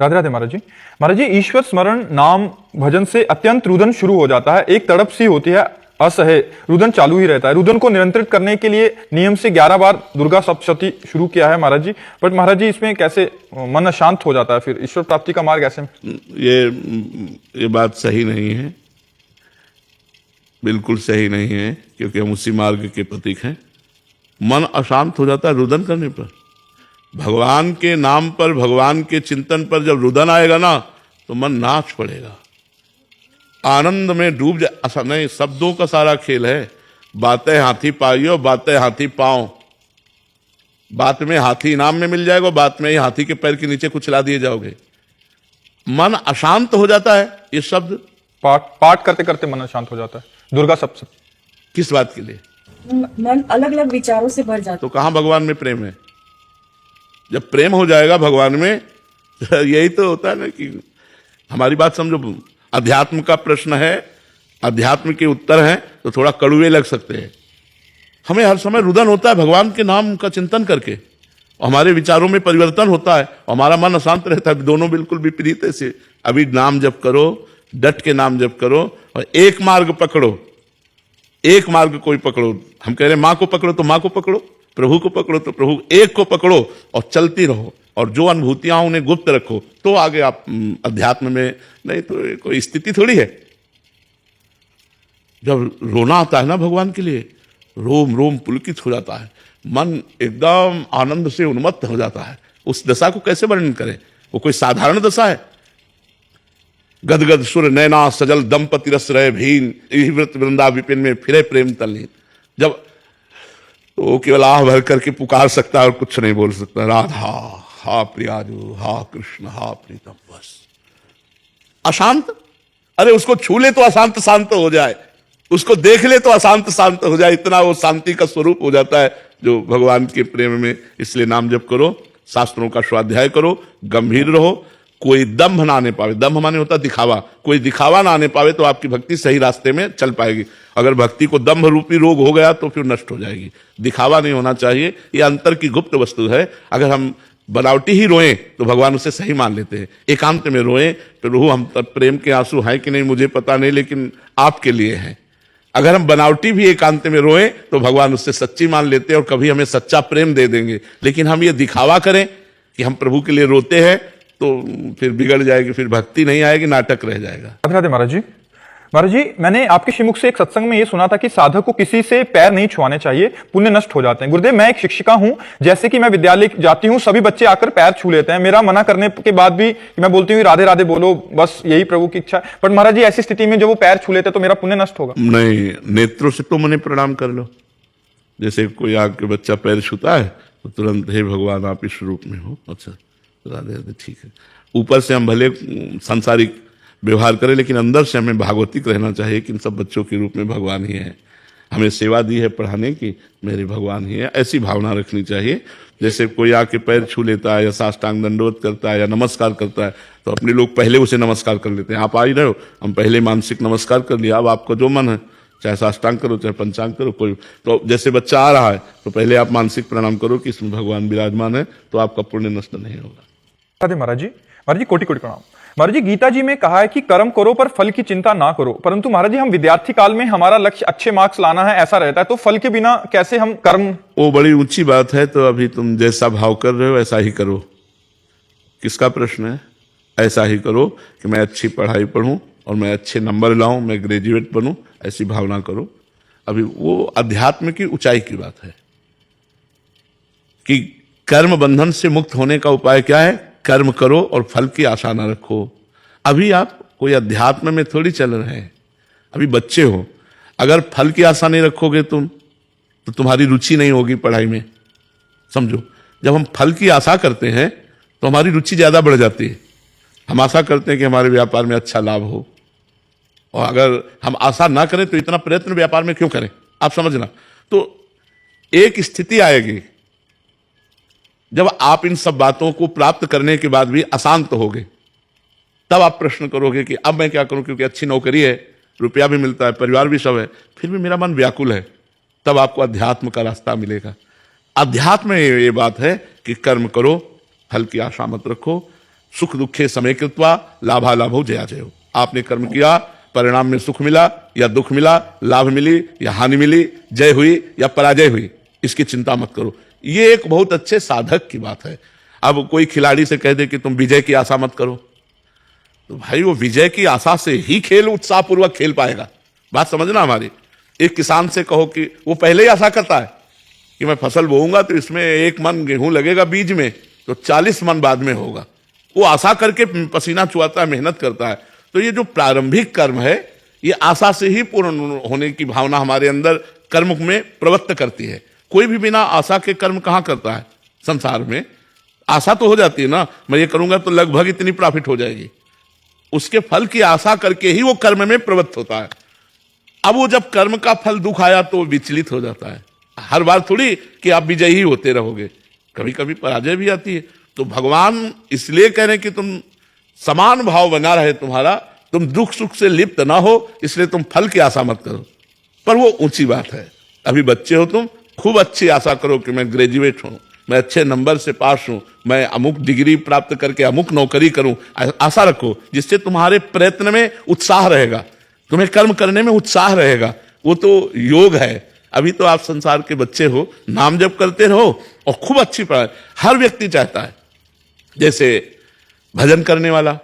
राधे राधे महाराज जी। महाराज जी, ईश्वर स्मरण नाम भजन से अत्यंत रुदन शुरू हो जाता है, एक तड़प सी होती है, असह्य रुदन चालू ही रहता है। रुदन को नियंत्रित करने के लिए नियम से 11 बार दुर्गा सप्तशती शुरू किया है महाराज जी, बट महाराज जी इसमें कैसे मन अशांत हो जाता है, फिर ईश्वर प्राप्ति का मार्ग ऐसे? ये बात सही नहीं है, बिल्कुल सही नहीं है, क्योंकि हम उसी मार्ग के प्रतीक हैं। मन अशांत हो जाता है रुदन करने पर। भगवान के नाम पर, भगवान के चिंतन पर जब रुदन आएगा ना, तो मन नाच पड़ेगा, आनंद में डूब जाए। नहीं, शब्दों का सारा खेल है। बातें हाथी पाइयो, बातें हाथी पाओ। बात में हाथी इनाम में मिल जाएगा, बात में ही हाथी के पैर के नीचे कुचला दिए जाओगे। मन अशांत हो जाता है। ये शब्द पाठ करते करते मन अशांत हो जाता है। दुर्गा सप्तशती किस बात के लिए? मन अलग अलग विचारों से भर जाता। तो कहां भगवान में प्रेम है? जब प्रेम हो जाएगा भगवान में, यही तो होता है ना कि हमारी बात समझो। अध्यात्म का प्रश्न है, अध्यात्म के उत्तर हैं, तो थोड़ा कड़वे लग सकते हैं। हमें हर समय रुदन होता है भगवान के नाम का चिंतन करके, हमारे विचारों में परिवर्तन होता है, हमारा मन अशांत रहता है। दोनों बिल्कुल विपरीत से। अभी नाम जप करो, डट के नाम जप करो, और एक मार्ग पकड़ो, एक मार्ग कोई पकड़ो। हम कह रहे हैं माँ को पकड़ो तो माँ को पकड़ो, प्रभु को पकड़ो तो प्रभु, एक को पकड़ो और चलती रहो। और जो अनुभूतियां उन्हें गुप्त रखो, तो आगे आप अध्यात्म में। नहीं तो कोई स्थिति थोड़ी है। जब रोना आता है ना भगवान के लिए, रोम रोम पुलकित हो जाता है, मन एकदम आनंद से उन्मत्त हो जाता है। उस दशा को कैसे वर्णन करें? वो कोई साधारण दशा है? गदगद सुर नैना सजल दंपति रस रहे भीन, व्रत वृंदा विपिन में फिरे प्रेम तल्लीन। जब तो वो केवल आह भर करके पुकार सकता है और कुछ नहीं बोल सकता। राधा, हा प्रियाजू, हा कृष्ण, हा प्रीतम, बस। अशांत, अरे उसको छू ले तो अशांत शांत हो जाए, उसको देख ले तो अशांत शांत हो जाए। इतना वो शांति का स्वरूप हो जाता है जो भगवान के प्रेम में। इसलिए नाम जप करो, शास्त्रों का स्वाध्याय करो, गंभीर रहो। कोई दंभ ना आने पावे, दंभ माने होता दिखावा, कोई दिखावा ना आने पावे तो आपकी भक्ति सही रास्ते में चल पाएगी। अगर भक्ति को दंभ रूपी रोग हो गया तो फिर नष्ट हो जाएगी। दिखावा नहीं होना चाहिए, ये अंतर की गुप्त वस्तु है। अगर हम बनावटी ही रोएं तो भगवान उसे सही मान लेते हैं। एकांत में रोएं, प्रभु हम तब प्रेम के आंसू हैं कि नहीं मुझे पता नहीं, लेकिन आपके लिए हैं। अगर हम बनावटी भी एकांत में रोएं तो भगवान उससे सच्ची मान लेते हैं और कभी हमें सच्चा प्रेम दे देंगे। लेकिन हम ये दिखावा करें कि हम प्रभु के लिए रोते हैं तो फिर बिगड़ जाएगी, फिर भक्ति नहीं आएगी, नाटक रह जाएगा। राधे राधे महाराज जी। महाराज जी, मैंने आपके श्रीमुख से एक सत्संग में ये सुना था कि साधक को किसी से पैर नहीं छुआने चाहिए, पुण्य नष्ट हो जाते हैं। गुरुदेव, मैं एक शिक्षिका हूं, जैसे कि मैं विद्यालय जाती हूं, सभी बच्चे आकर पैर छू लेते हैं। मेरा मना करने के बाद भी मैं बोलती हूँ राधे राधे बोलो, बस यही प्रभु की इच्छा है। बट महाराज जी, ऐसी स्थिति में जब वो पैर छू लेते हैं तो मेरा पुण्य नष्ट होगा? नहीं, नेत्रों से तो मने प्रणाम कर लो। जैसे कोई आके बच्चा पैर छूता है तो तुरंत, हे भगवान आप इस रूप में हो, अच्छा राधे राधे, ठीक है। ऊपर से हम भले सांसारिक व्यवहार करें, लेकिन अंदर से हमें भागवतिक रहना चाहिए कि इन सब बच्चों के रूप में भगवान ही है। हमें सेवा दी है पढ़ाने की, मेरे भगवान ही है, ऐसी भावना रखनी चाहिए। जैसे कोई आके पैर छू लेता है या साष्टांग दंडवत करता है या नमस्कार करता है, तो अपने लोग पहले उसे नमस्कार कर लेते हैं। आप आ ही रहे हो, हम पहले मानसिक नमस्कार कर लिया। अब आपका जो मन है, चाहे साष्टांग करो चाहे पंचांग करो, कोई तो जैसे बच्चा आ रहा है तो पहले आप मानसिक प्रणाम करो कि इसमें भगवान विराजमान है, तो आपका पुण्य नष्ट नहीं होगा। राधे महाराज जी। महाराज जी, कोटि कोटि प्रणाम। महाराज जी, गीता जी में कहा है कि कर्म करो पर फल की चिंता ना करो, परंतु महाराज जी हम विद्यार्थी काल में हमारा लक्ष्य अच्छे मार्क्स लाना है ऐसा रहता है, तो फल के बिना कैसे हम कर्म? वो बड़ी ऊंची बात है। तो अभी तुम जैसा भाव कर रहे हो ऐसा ही करो। किसका प्रश्न है? ऐसा ही करो कि मैं अच्छी पढ़ाई पढ़ूं और मैं अच्छे नंबर लाऊं, मैं ग्रेजुएट बनूं, ऐसी भावना करो। अभी वो अध्यात्म की ऊंचाई की बात है कि कर्म बंधन से मुक्त होने का उपाय क्या है? कर्म करो और फल की आशा ना रखो। अभी आप कोई अध्यात्म में थोड़ी चल रहे हैं, अभी बच्चे हो। अगर फल की आशा नहीं रखोगे तुम, तो तुम्हारी रुचि नहीं होगी पढ़ाई में। समझो, जब हम फल की आशा करते हैं तो हमारी रुचि ज्यादा बढ़ जाती है। हम आशा करते हैं कि हमारे व्यापार में अच्छा लाभ हो, और अगर हम आशा ना करें तो इतना प्रयत्न व्यापार में क्यों करें? आप समझना। तो एक स्थिति आएगी जब आप इन सब बातों को प्राप्त करने के बाद भी अशांत होगे, तब आप प्रश्न करोगे कि अब मैं क्या करूं, क्योंकि अच्छी नौकरी है, रुपया भी मिलता है, परिवार भी सब है, फिर भी मेरा मन व्याकुल है। तब आपको अध्यात्म का रास्ता मिलेगा। अध्यात्म में ये बात है कि कर्म करो, फल की आशा मत रखो, सुख दुखे समय कृत्वा लाभा लाभो जया जयो। आपने कर्म किया, परिणाम में सुख मिला या दुख मिला, लाभ मिली या हानि मिली, जय हुई या पराजय हुई, इसकी चिंता मत करो। ये एक बहुत अच्छे साधक की बात है। अब कोई खिलाड़ी से कह दे कि तुम विजय की आशा मत करो, तो भाई वो विजय की आशा से ही खेल उत्साहपूर्वक खेल पाएगा। बात समझना हमारी। एक किसान से कहो कि वो पहले ही आशा करता है कि मैं फसल बोऊंगा तो इसमें 1 मन गेहूं लगेगा बीज में, तो 40 मन बाद में होगा। वो आशा करके पसीना चुआता है, मेहनत करता है। तो ये जो प्रारंभिक कर्म है, ये आशा से ही पूर्ण होने की भावना हमारे अंदर कर्म में प्रवृत्त करती है। कोई भी बिना आशा के कर्म कहां करता है संसार में? आशा तो हो जाती है ना, मैं ये करूंगा तो लगभग इतनी प्रॉफिट हो जाएगी, उसके फल की आशा करके ही वो कर्म में प्रवृत्त होता है। अब वो जब कर्म का फल दुख आया तो विचलित हो जाता है। हर बार थोड़ी कि आप विजयी होते रहोगे, कभी कभी पराजय भी आती है। तो भगवान इसलिए कह रहे हैं कि तुम समान भाव बना रहे तुम्हारा, तुम दुख सुख से लिप्त ना हो, इसलिए तुम फल की आशा मत करो। पर वो ऊंची बात है। अभी बच्चे हो तुम, खूब अच्छी आशा करो कि मैं ग्रेजुएट हूं, मैं अच्छे नंबर से पास हूं, मैं अमुक डिग्री प्राप्त करके अमुक नौकरी करूं। आशा रखो, जिससे तुम्हारे प्रयत्न में उत्साह रहेगा, तुम्हें कर्म करने में उत्साह रहेगा। वो तो योग है। अभी तो आप संसार के बच्चे हो, नाम जप करते रहो और खूब अच्छी पढ़ाई। हर व्यक्ति चाहता है, जैसे भजन करने वाला,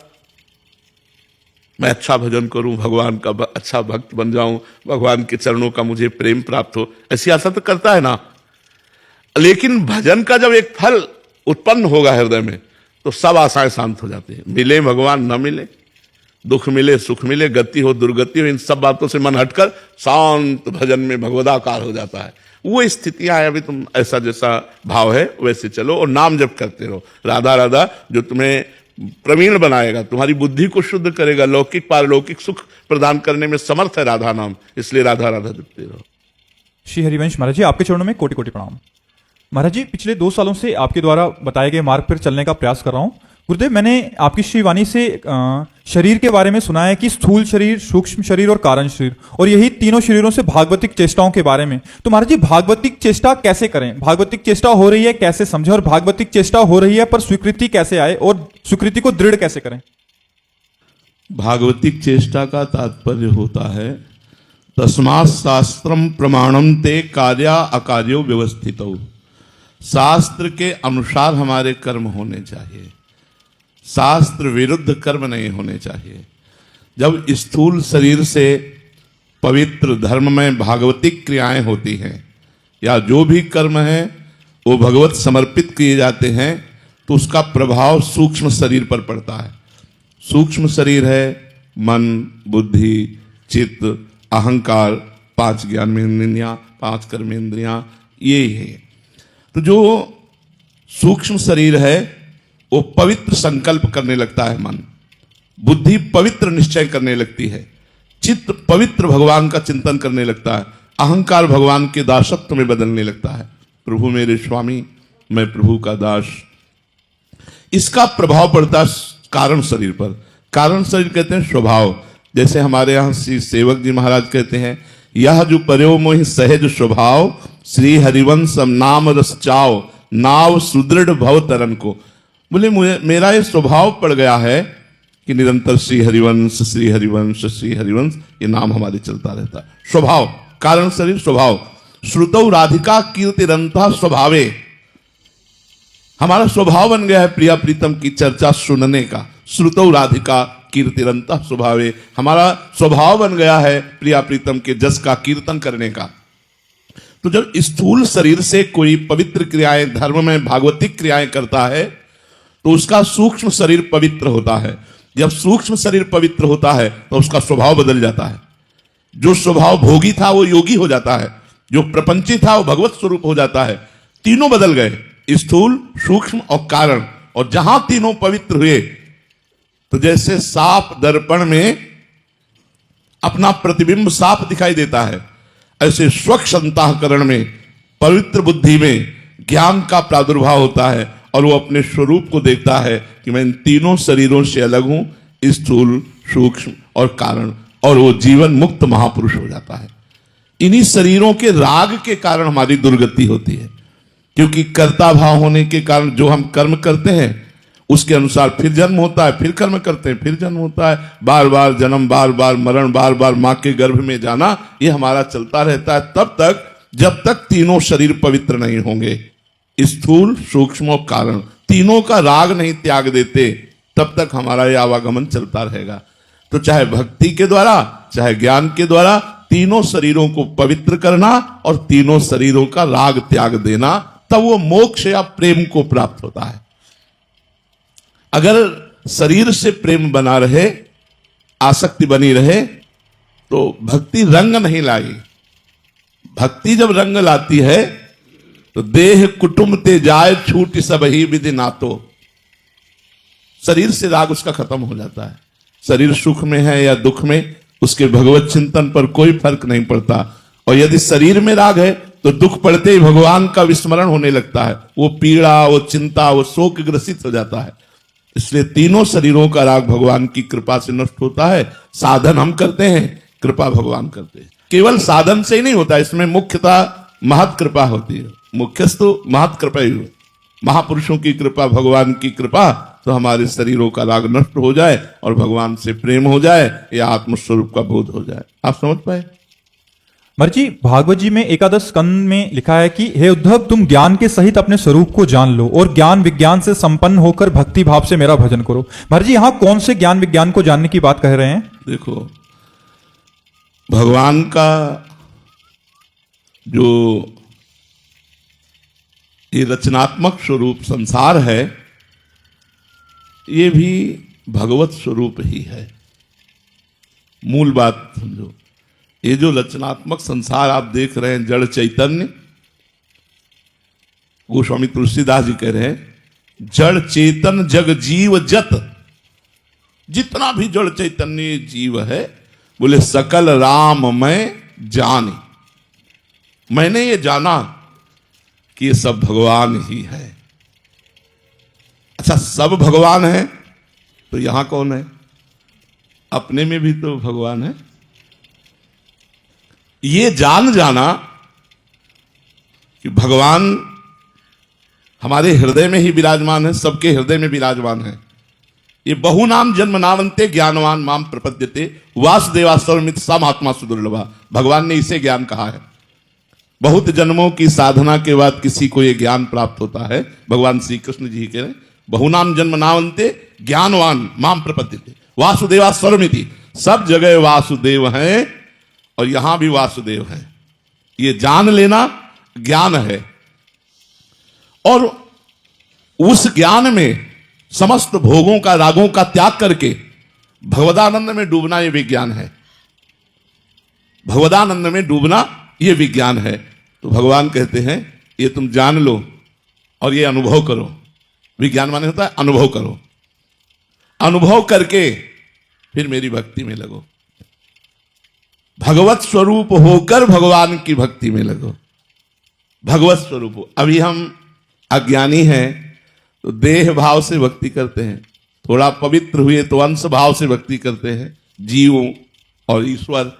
मैं अच्छा भजन करूं, भगवान का अच्छा भक्त बन जाऊं, भगवान के चरणों का मुझे प्रेम प्राप्त हो, ऐसी आशा तो करता है ना। लेकिन भजन का जब एक फल उत्पन्न होगा हृदय में, तो सब आशाएं शांत हो जाती हैं। मिले भगवान न मिले, दुख मिले सुख मिले, गति हो दुर्गति हो, इन सब बातों से मन हटकर शांत भजन में भगवदाकार हो जाता है। वो स्थितियां है। अभी तुम ऐसा जैसा भाव है वैसे चलो और नाम जप करते रहो। राधा राधा जो तुम्हें प्रवीण बनाएगा, तुम्हारी बुद्धि को शुद्ध करेगा, लौकिक पारलौकिक सुख प्रदान करने में समर्थ है राधा नाम, इसलिए राधा राधा जपते रहो। श्री हरिवंश महाराज जी, आपके चरणों में कोटि कोटि प्रणाम। महाराज जी, पिछले 2 सालों से आपके द्वारा बताए गए मार्ग पर चलने का प्रयास कर रहा हूं। गुरुदेव, मैंने आपकी श्री वाणी से शरीर के बारे में सुना है कि स्थूल शरीर, सूक्ष्म शरीर और कारण शरीर, और यही तीनों शरीरों से भागवतिक चेष्टाओं के बारे में। तो महाराज जी, भागवतिक चेष्टा कैसे करें? भागवतिक चेष्टा हो रही है कैसे समझे, और भागवतिक चेष्टा हो रही है पर स्वीकृति कैसे आए और स्वीकृति को दृढ़ कैसे करें? भागवतिक चेष्टा का तात्पर्य होता है तस्मात् शास्त्रम प्रमाणम ते कार्या अकार्यो व्यवस्थितौ। शास्त्र के अनुसार हमारे कर्म होने चाहिए, शास्त्र विरुद्ध कर्म नहीं होने चाहिए। जब स्थूल शरीर से पवित्र धर्म में भागवतिक क्रियाएं होती हैं या जो भी कर्म है वो भगवत समर्पित किए जाते हैं, तो उसका प्रभाव सूक्ष्म शरीर पर पड़ता है। सूक्ष्म शरीर है मन, बुद्धि, चित्त, अहंकार, 5 ज्ञानेंद्रियां, 5 कर्मेंद्रियां, ये है। तो जो सूक्ष्म शरीर है वो पवित्र संकल्प करने लगता है मन, बुद्धि पवित्र निश्चय करने लगती है, चित्त पवित्र भगवान का चिंतन करने लगता है, अहंकार भगवान के दासत्व में बदलने लगता है। प्रभु मेरे स्वामी, मैं प्रभु का दास। इसका प्रभाव पड़ता है कारण शरीर पर। कारण शरीर कहते हैं स्वभाव। जैसे हमारे यहाँ श्री सेवक जी महाराज कहते हैं, यह जो पर्यो मोहि सहज स्वभाव, श्री हरिवंश नाम रस चाव, नाव सुदृढ़ भव तरन को। बोले मेरा ये स्वभाव पड़ गया है कि निरंतर श्री हरिवंश श्री हरिवंश श्री हरिवंश ये नाम हमारे चलता रहता है। स्वभाव, कारण शरीर स्वभाव। श्रुतौ राधिका कीर्तिरंता स्वभावे, हमारा स्वभाव बन गया है प्रिया प्रीतम की चर्चा सुनने का। श्रुतौ राधिका कीर्तिरंता स्वभावे, हमारा स्वभाव बन गया है प्रिया प्रीतम के जस का कीर्तन करने का। तो जब स्थूल शरीर से कोई पवित्र क्रियाएं, धर्म में भागवतिक क्रियाएं करता है, तो उसका सूक्ष्म शरीर पवित्र होता है। जब सूक्ष्म शरीर पवित्र होता है तो उसका स्वभाव बदल जाता है। जो स्वभाव भोगी था वो योगी हो जाता है, जो प्रपंची था वो भगवत स्वरूप हो जाता है। तीनों बदल गए, स्थूल, सूक्ष्म और कारण। और जहां तीनों पवित्र हुए, तो जैसे साफ दर्पण में अपना प्रतिबिंब साफ दिखाई देता है, ऐसे स्वच्छ अंतःकरण में, पवित्र बुद्धि में ज्ञान का प्रादुर्भाव होता है और वो अपने स्वरूप को देखता है कि मैं इन तीनों शरीरों से अलग हूं, स्थूल, सूक्ष्म और कारण, और वो जीवन मुक्त महापुरुष हो जाता है। इन्हीं शरीरों के राग के कारण हमारी दुर्गति होती है, क्योंकि कर्ता भाव होने के कारण जो हम कर्म करते हैं उसके अनुसार फिर जन्म होता है, फिर कर्म करते हैं, फिर जन्म होता है, बार बार जन्म, बार बार मरण, बार बार मां के गर्भ में जाना, ये हमारा चलता रहता है तब तक जब तक तीनों शरीर पवित्र नहीं होंगे, स्थूल सूक्ष्म और कारण, तीनों का राग नहीं त्याग देते, तब तक हमारा ये आवागमन चलता रहेगा। तो चाहे भक्ति के द्वारा चाहे ज्ञान के द्वारा तीनों शरीरों को पवित्र करना और तीनों शरीरों का राग त्याग देना, तब वो मोक्ष या प्रेम को प्राप्त होता है। अगर शरीर से प्रेम बना रहे, आसक्ति बनी रहे, तो भक्ति रंग नहीं लाई। भक्ति जब रंग लाती है तो देह कुटुंब ते जाए छूट सब ही विधि नातो, शरीर से राग उसका खत्म हो जाता है। शरीर सुख में है या दुख में, उसके भगवत चिंतन पर कोई फर्क नहीं पड़ता। और यदि शरीर में राग है तो दुख पड़ते ही भगवान का विस्मरण होने लगता है, वो पीड़ा, वो चिंता, वो शोक ग्रसित हो जाता है। इसलिए तीनों शरीरों का राग भगवान की कृपा से नष्ट होता है। साधन हम करते हैं, कृपा भगवान करते हैं। केवल साधन से ही नहीं होता, इसमें मुख्यतः महत कृपा होती है। मुख्यस्तु महत कृपा ही हो, महापुरुषों की कृपा, भगवान की कृपा, तो हमारे शरीरों का राग नष्ट हो जाए और भगवान से प्रेम हो जाए या आत्मस्वरूप का बोध हो जाए। आप समझ पाए? महाराज जी, भागवत जी में एकादश स्कंद में लिखा है कि हे उद्धव, तुम ज्ञान के सहित अपने स्वरूप को जान लो और ज्ञान विज्ञान से संपन्न होकर भक्ति भाव से मेरा भजन करो। महाराज जी, यहाँ कौन से ज्ञान विज्ञान को जानने की बात कह रहे हैं? देखो, भगवान का जो ये रचनात्मक स्वरूप संसार है, ये भी भगवत स्वरूप ही है। मूल बात समझो, ये जो रचनात्मक संसार आप देख रहे हैं, जड़ चैतन्य, गोस्वामी तुलसीदास जी कह रहे हैं, जड़ चेतन जग जीव जत, जितना भी जड़ चैतन्य जीव है, बोले सकल राम मैं जाने, मैंने ये जाना कि ये सब भगवान ही है। अच्छा, सब भगवान है तो यहां कौन है? अपने में भी तो भगवान है। ये जान जाना कि भगवान हमारे हृदय में ही विराजमान है, सबके हृदय में विराजमान है। ये बहुनाम जन्म नावंते ज्ञानवान माम प्रपद्यते वासुदेवा सर्वमित समात्मा सुदुर्लभा, भगवान ने इसे ज्ञान कहा है। बहुत जन्मों की साधना के बाद किसी को यह ज्ञान प्राप्त होता है। भगवान श्री कृष्ण जी कह रहे हैं, बहुनाम जन्म नावंते ज्ञानवान माम प्रपद्यते वासुदेवा सर्वमिति, सब जगह वासुदेव हैं और यहां भी वासुदेव है। ये जान लेना ज्ञान है, और उस ज्ञान में समस्त भोगों का, रागों का त्याग करके भगवदानंद में डूबना, ये विज्ञान है। भगवदानंद में डूबना ये विज्ञान है। तो भगवान कहते हैं, ये तुम जान लो और ये अनुभव करो। विज्ञान माने होता है अनुभव करो, अनुभव करके फिर मेरी भक्ति में लगो। भगवत स्वरूप होकर भगवान की भक्ति में लगो। भगवत स्वरूप हो। अभी हम अज्ञानी हैं तो देह भाव से भक्ति करते हैं, थोड़ा पवित्र हुए तो अंश भाव से भक्ति करते हैं, जीवों और ईश्वर,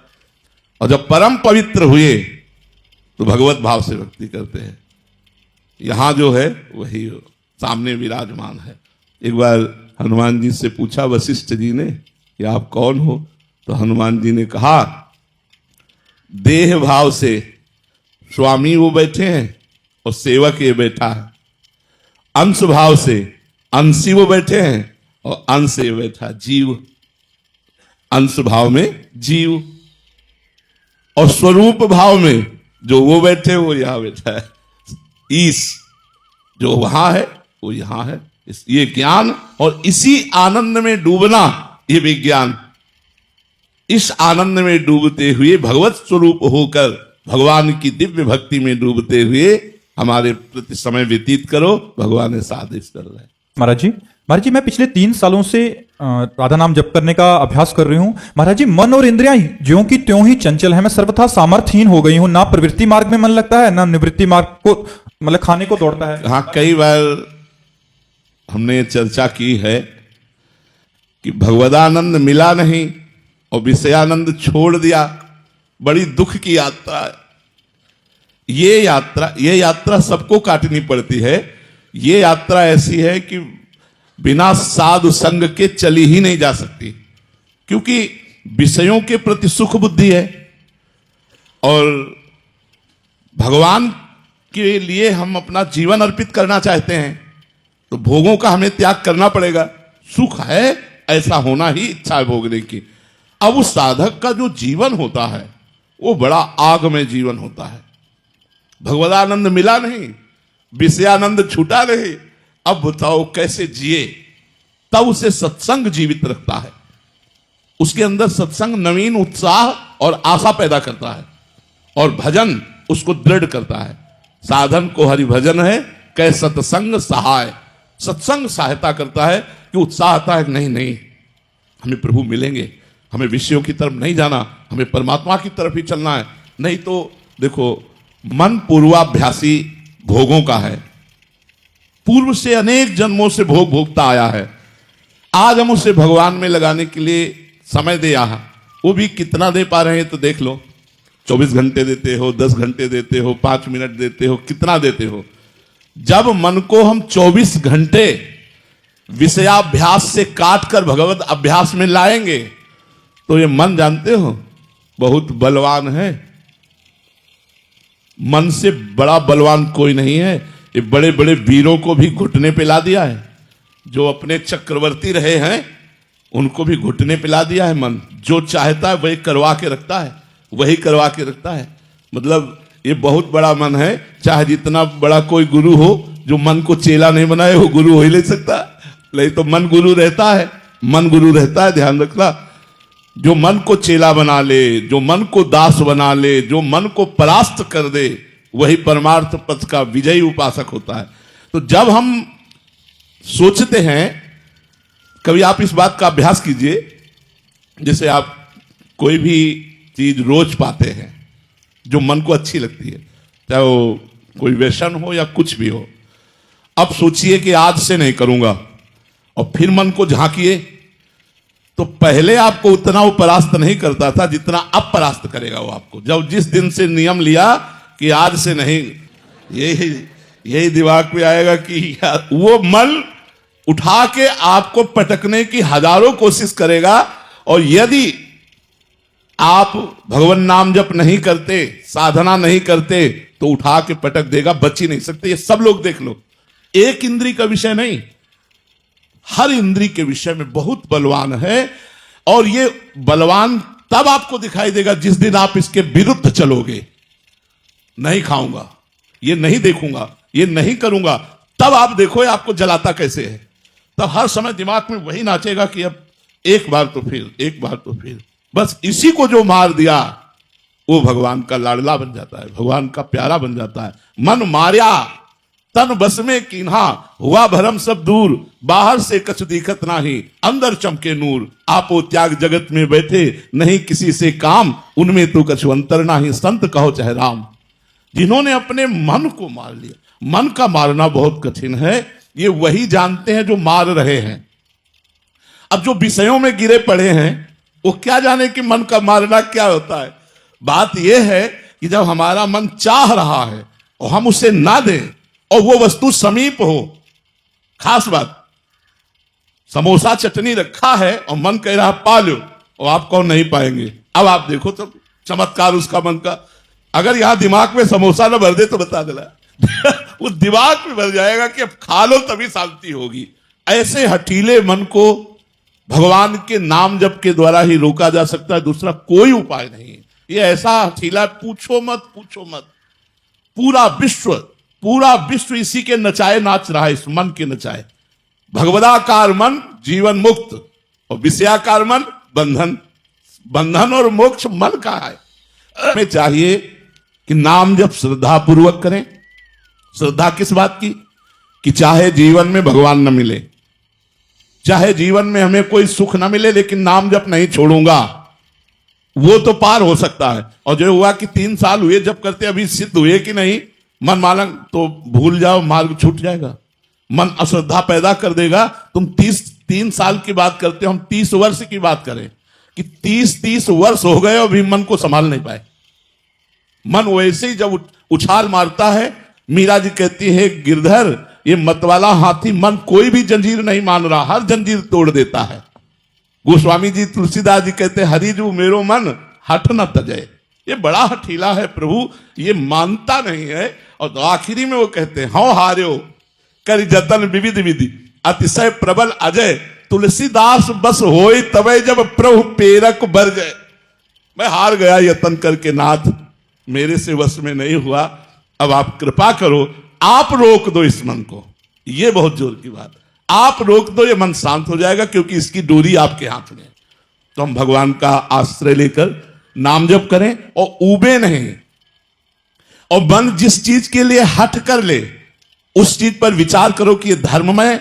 और जब परम पवित्र हुए तो भगवत भाव से भक्ति करते हैं। यहां जो है वही सामने विराजमान है। एक बार हनुमान जी से पूछा वशिष्ठ जी ने कि आप कौन हो? तो हनुमान जी ने कहा, देह भाव से स्वामी वो बैठे हैं और सेवक ये बैठा है, अंश भाव से अंशी वो बैठे हैं और अंश ये बैठा जीव, अंश भाव में जीव, और स्वरूप भाव में जो वो बैठे वो यहां बैठा है। ईश जो वहां है वो यहां है। ये ज्ञान और इसी आनंद में डूबना, ये विज्ञान। इस आनंद में डूबते हुए भगवत स्वरूप होकर भगवान की दिव्य भक्ति में डूबते हुए हमारे प्रति समय व्यतीत करो, भगवान ऐसा आदेश कर रहे हैं। महाराज जी, मैं पिछले 3 सालों से राधा नाम जप करने का अभ्यास कर रही हूँ। महाराज जी, मन और इंद्रियां ज्यों की त्यों ही चंचल है। मैं सर्वथा सामर्थ्यहीन हो गई हूँ। ना प्रवृत्ति मार्ग में मन लगता है, ना निवृत्ति मार्ग को, मतलब खाने को दौड़ता है। हाँ, कई बार हमने चर्चा की है कि भगवदानंद मिला नहीं और विषयानंद छोड़ दिया, बड़ी दुख की यात्रा है। ये यात्रा सबको काटनी पड़ती है। ये यात्रा ऐसी है कि बिना साधु संग के चली ही नहीं जा सकती, क्योंकि विषयों के प्रति सुख बुद्धि है और भगवान के लिए हम अपना जीवन अर्पित करना चाहते हैं, तो भोगों का हमें त्याग करना पड़ेगा। सुख है, ऐसा होना ही इच्छा है भोगने की। अब उस साधक का जो जीवन होता है वो बड़ा आग में जीवन होता है। भगवदानंद मिला नहीं, विषयानंद छूटा नहीं, अब बताओ कैसे जिए। तब उसे सत्संग जीवित रखता है, उसके अंदर सत्संग नवीन उत्साह और आशा पैदा करता है, और भजन उसको दृढ़ करता है। साधन को हरि भजन है, कै सत्संग सहाय। सत्संग सहायता करता है कि उत्साह आता है, नहीं नहीं हमें प्रभु मिलेंगे, हमें विषयों की तरफ नहीं जाना, हमें परमात्मा की तरफ ही चलना है। नहीं तो देखो, मन पूर्वाभ्यासी भोगों का है, पूर्व से अनेक जन्मों से भोग भोगता आया है। आज हम उसे भगवान में लगाने के लिए समय दे रहा, वो भी कितना दे पा रहे हैं तो देख लो। 24 घंटे देते हो, 10 घंटे देते हो, 5 मिनट देते हो, कितना देते हो? जब मन को हम 24 घंटे विषयाभ्यास से काट कर भगवत अभ्यास में लाएंगे तो ये मन, जानते हो, बहुत बलवान है। मन से बड़ा बलवान कोई नहीं है। ये बड़े बड़े वीरों को भी घुटने पे ला दिया है, जो अपने चक्रवर्ती रहे हैं उनको भी घुटने पे ला दिया है। मन जो चाहता है वही करवा के रखता है, वही करवा के रखता है। मतलब ये बहुत बड़ा मन है। चाहे जितना बड़ा कोई गुरु हो, जो मन को चेला नहीं बनाए वो गुरु हो ही नहीं सकता। नहीं तो मन गुरु रहता है, मन गुरु रहता है, ध्यान रखना। जो मन को चेला बना ले, जो मन को दास बना ले, जो मन को परास्त कर दे, वही परमार्थ पथ का विजयी उपासक होता है। तो जब हम सोचते हैं, कभी आप इस बात का अभ्यास कीजिए, जैसे आप कोई भी चीज रोज पाते हैं जो मन को अच्छी लगती है, चाहे वो कोई व्यसन हो या कुछ भी हो। अब सोचिए कि आज से नहीं करूंगा, और फिर मन को झांकिए तो पहले आपको उतना वो परास्त नहीं करता था जितना अब परास्त करेगा वो आपको। जब जिस दिन से नियम लिया कि आज से नहीं, यही दिमाग में आएगा कि वो मन उठा के आपको पटकने की हजारों कोशिश करेगा। और यदि आप भगवान नाम जप नहीं करते, साधना नहीं करते, तो उठा के पटक देगा, बच ही नहीं सकते। ये सब लोग देख लो, एक इंद्री का विषय नहीं, हर इंद्री के विषय में बहुत बलवान है। और ये बलवान तब आपको दिखाई देगा जिस दिन आप इसके विरुद्ध चलोगे। नहीं खाऊंगा, ये नहीं देखूंगा, ये नहीं करूंगा, तब आप देखो ये आपको जलाता कैसे है। तब हर समय दिमाग में वही नाचेगा कि अब एक बार तो फिर, एक बार तो फिर। बस इसी को जो मार दिया वो भगवान का लाडला बन जाता है, भगवान का प्यारा बन जाता है। मन मार्या तन बस में कीन्हा, हुआ भरम सब दूर, बाहर से कछ दिखत नाही, अंदर चमके नूर। आपो त्याग जगत में बैठे, नहीं किसी से काम, उनमें तो कछु अंतर नाही, संत कहो चाहे राम। जिन्होंने अपने मन को मार लिया, मन का मारना बहुत कठिन है, ये वही जानते हैं जो मार रहे हैं। अब जो विषयों में गिरे पड़े हैं वो क्या जाने कि मन का मारना क्या होता है। बात यह है कि जब हमारा मन चाह रहा है और हम उसे ना दें और वो वस्तु समीप हो, खास बात, समोसा चटनी रखा है और मन कह रहा पा लो, और आप कौन नहीं पाएंगे। अब आप देखो तो चमत्कार उसका मन का, अगर यहां दिमाग में समोसा ना भर दे तो बता देना वो दिमाग में भर जाएगा कि अब खा लो तभी शांति होगी। ऐसे हठीले मन को भगवान के नाम जप के द्वारा ही रोका जा सकता है, दूसरा कोई उपाय नहीं है। ये ऐसा हठीला, पूछो मत, पूछो मत। पूरा विश्व इसी के नचाए नाच रहा है, इस मन के नचाए। भगवदाकार मन जीवन मुक्त, और विषयाकार मन बंधन। बंधन और मोक्ष मन का है। हमें चाहिए कि नाम जब श्रद्धा पूर्वक करें। श्रद्धा किस बात की? कि चाहे जीवन में भगवान न मिले, चाहे जीवन में हमें कोई सुख ना मिले, लेकिन नाम जप नहीं छोड़ूंगा, वो तो पार हो सकता है। और जो हुआ कि 3 साल हुए जब करते, अभी सिद्ध हुए कि नहीं, मन मालंग, तो भूल जाओ, मार्ग छूट जाएगा। मन अश्रद्धा पैदा कर देगा। तुम 3 साल की बात करते हो, हम 30 वर्ष की बात करें कि 30 वर्ष हो गए और भी मन को संभाल नहीं पाए। मन वैसे ही जब उछाल मारता है, मीरा जी कहती है गिरधर ये मतवाला हाथी मन कोई भी जंजीर नहीं मान रहा, हर जंजीर तोड़ देता है। गोस्वामी जी तुलसीदास जी कहते हरिजू मेरो मन हठ न तजय। ये बड़ा हठीला है प्रभु, ये मानता नहीं है। और तो आखिरी में वो कहते हैं हौ हार्यो कर जतन विविध विधि अतिशय प्रबल अजय, तुलसीदास बस होए तबे जब प्रभु पेरक बर गए। मैं हार गया यतन करके नाथ, मेरे से वश में नहीं हुआ, अब आप कृपा करो, आप रोक दो इस मन को। ये बहुत जोर की बात, आप रोक दो, ये मन शांत हो जाएगा, क्योंकि इसकी डोरी आपके हाथ में है। तो हम भगवान का आश्रय लेकर नाम जप करें और ऊबे नहीं, और मन जिस चीज के लिए हट कर ले उस चीज पर विचार करो कि ये धर्ममय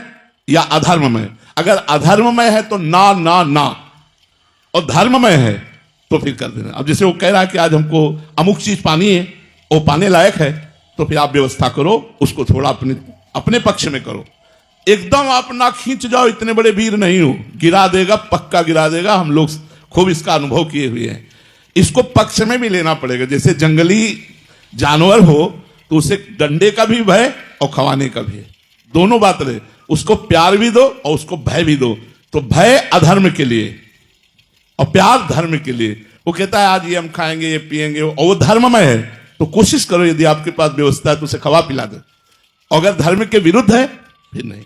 या अधर्ममय। अगर अधर्ममय है तो ना ना ना, और धर्ममय है तो फिर कर देना। अब जैसे वो कह रहा है कि आज हमको अमुक चीज पानी है, वो पाने लायक है, तो फिर आप व्यवस्था करो, उसको थोड़ा अपने पक्ष में करो। एकदम आप ना खींच जाओ, इतने बड़े वीर नहीं हो, गिरा देगा, पक्का गिरा देगा। हम लोग खूब इसका अनुभव किए हुए हैं। इसको पक्ष में भी लेना पड़ेगा। जैसे जंगली जानवर हो तो उसे डंडे का भी भय और खवाने का भी, दोनों बात रहे। उसको प्यार भी दो और उसको भय भी दो। तो भय अधर्म के लिए और प्यार धर्म के लिए। वो कहता है आज ये हम खाएंगे, ये पिएंगे, और वो धर्ममय है, तो कोशिश करो यदि आपके पास व्यवस्था है तो उसे खवा पिला दो। अगर धर्म के विरुद्ध है फिर नहीं,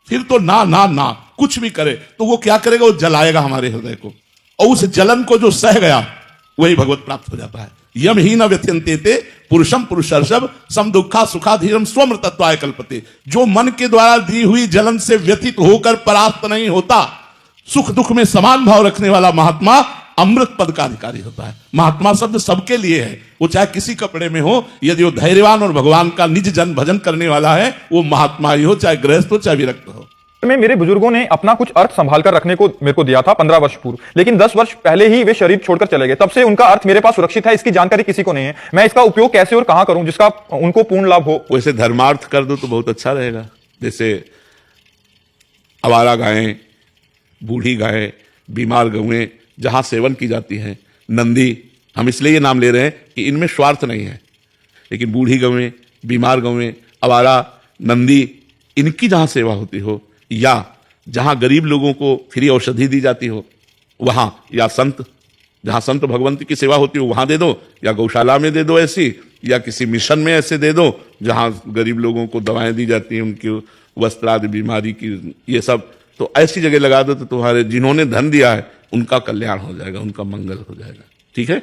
फिर तो ना ना ना, कुछ भी करे तो वो क्या करेगा, वो जलाएगा हमारे हृदय को, और उस जलन को जो सह गया वही भगवत प्राप्त हो जाता है। यम ही न व्यथ्यन्ते पुरुषम पुरुषर्षभ सम दुखा सुखा धीरम स्वमृतत्वाय कल्पते। जो मन के द्वारा दी हुई जलन से व्यथित होकर परास्त नहीं होता, सुख दुख में समान भाव रखने वाला महात्मा अमृत पद का अधिकारी होता है। महात्मा शब्द सबके लिए है, वो चाहे किसी कपड़े में हो, यदि वो धैर्यवान और भगवान का निज जन भजन करने वाला है, वो महात्मा ही हो, चाहे गृहस्थ हो चाहे विरक्त हो। में मेरे बुजुर्गों ने अपना कुछ अर्थ संभाल कर रखने को मेरे को दिया था 15 वर्ष पूर्व, लेकिन 10 वर्ष पहले ही वे शरीर छोड़कर चले गए। तब से उनका अर्थ मेरे पास सुरक्षित है, इसकी जानकारी किसी को नहीं है। मैं इसका उपयोग कैसे और कहां करूं जिसका उनको पूर्ण लाभ हो। वैसे धर्मार्थ कर दो तो बहुत अच्छा रहेगा। जैसे आवारा गायें, बूढ़ी गायें, बीमार गौएं जहां सेवन की जाती हैं, नंदी, हम इसलिए ये नाम ले रहे हैं कि इनमें स्वार्थ नहीं है, लेकिन बूढ़ी गौएं, बीमार गौएं, आवारा, नंदी, इनकी जहां सेवा होती हो, या जहां गरीब लोगों को फ्री औषधि दी जाती हो वहां, या संत, जहां संत भगवंत की सेवा होती हो वहां दे दो, या गौशाला में दे दो ऐसी, या किसी मिशन में ऐसे दे दो जहां गरीब लोगों को दवाएं दी जाती हैं, उनकी वस्त्र आदि बीमारी की, ये सब। तो ऐसी जगह लगा दो तो तुम्हारे जिन्होंने धन दिया है उनका कल्याण हो जाएगा, उनका मंगल हो जाएगा। ठीक है।